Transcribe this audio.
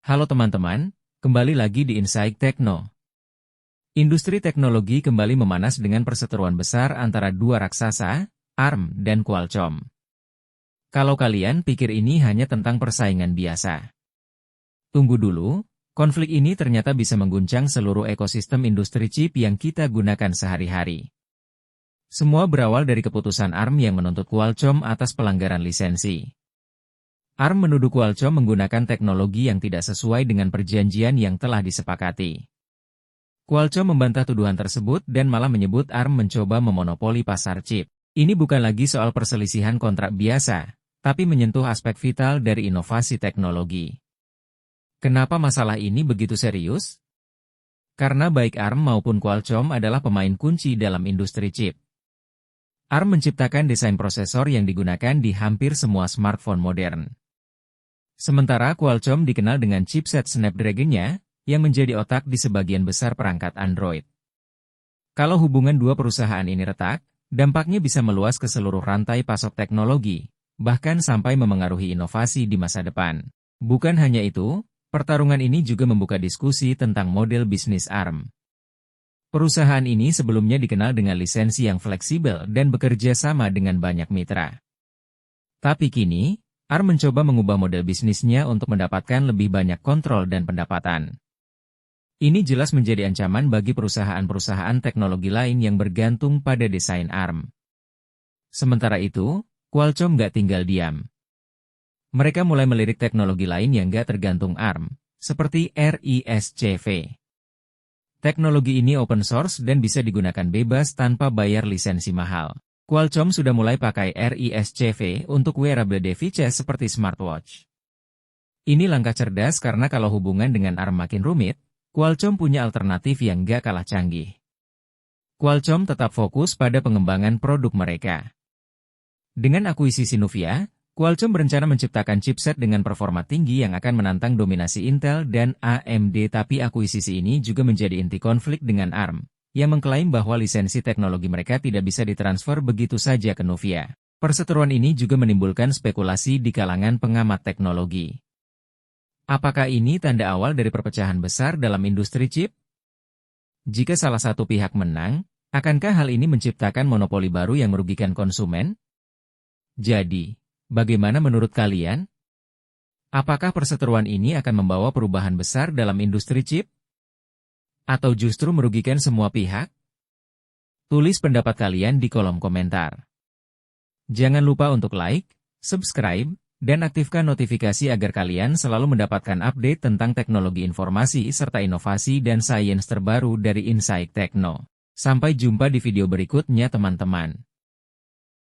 Halo teman-teman, kembali lagi di Insight Tekno. Industri teknologi kembali memanas dengan perseteruan besar antara dua raksasa, ARM dan Qualcomm. Kalau kalian pikir ini hanya tentang persaingan biasa, tunggu dulu, konflik ini ternyata bisa mengguncang seluruh ekosistem industri chip yang kita gunakan sehari-hari. Semua berawal dari keputusan ARM yang menuntut Qualcomm atas pelanggaran lisensi. ARM menuduh Qualcomm menggunakan teknologi yang tidak sesuai dengan perjanjian yang telah disepakati. Qualcomm membantah tuduhan tersebut dan malah menyebut ARM mencoba memonopoli pasar chip. Ini bukan lagi soal perselisihan kontrak biasa, tapi menyentuh aspek vital dari inovasi teknologi. Kenapa masalah ini begitu serius? Karena baik ARM maupun Qualcomm adalah pemain kunci dalam industri chip. ARM menciptakan desain prosesor yang digunakan di hampir semua smartphone modern. Sementara Qualcomm dikenal dengan chipset Snapdragon-nya, yang menjadi otak di sebagian besar perangkat Android. Kalau hubungan dua perusahaan ini retak, dampaknya bisa meluas ke seluruh rantai pasok teknologi, bahkan sampai memengaruhi inovasi di masa depan. Bukan hanya itu, pertarungan ini juga membuka diskusi tentang model bisnis ARM. Perusahaan ini sebelumnya dikenal dengan lisensi yang fleksibel dan bekerja sama dengan banyak mitra. Tapi kini, ARM mencoba mengubah model bisnisnya untuk mendapatkan lebih banyak kontrol dan pendapatan. Ini jelas menjadi ancaman bagi perusahaan-perusahaan teknologi lain yang bergantung pada desain ARM. Sementara itu, Qualcomm nggak tinggal diam. Mereka mulai melirik teknologi lain yang nggak tergantung ARM, seperti RISC-V. Teknologi ini open source dan bisa digunakan bebas tanpa bayar lisensi mahal. Qualcomm sudah mulai pakai RISC-V untuk wearable devices seperti smartwatch. Ini langkah cerdas karena kalau hubungan dengan ARM makin rumit, Qualcomm punya alternatif yang nggak kalah canggih. Qualcomm tetap fokus pada pengembangan produk mereka. Dengan akuisisi Nuvia, Qualcomm berencana menciptakan chipset dengan performa tinggi yang akan menantang dominasi Intel dan AMD, tapi akuisisi ini juga menjadi inti konflik dengan ARM, yang mengklaim bahwa lisensi teknologi mereka tidak bisa ditransfer begitu saja ke Nuvia. Perseteruan ini juga menimbulkan spekulasi di kalangan pengamat teknologi. Apakah ini tanda awal dari perpecahan besar dalam industri chip? Jika salah satu pihak menang, akankah hal ini menciptakan monopoli baru yang merugikan konsumen? Jadi, bagaimana menurut kalian? Apakah perseteruan ini akan membawa perubahan besar dalam industri chip? Atau justru merugikan semua pihak? Tulis pendapat kalian di kolom komentar. Jangan lupa untuk like, subscribe, dan aktifkan notifikasi agar kalian selalu mendapatkan update tentang teknologi informasi serta inovasi dan sains terbaru dari Insight Tekno. Sampai jumpa di video berikutnya teman-teman.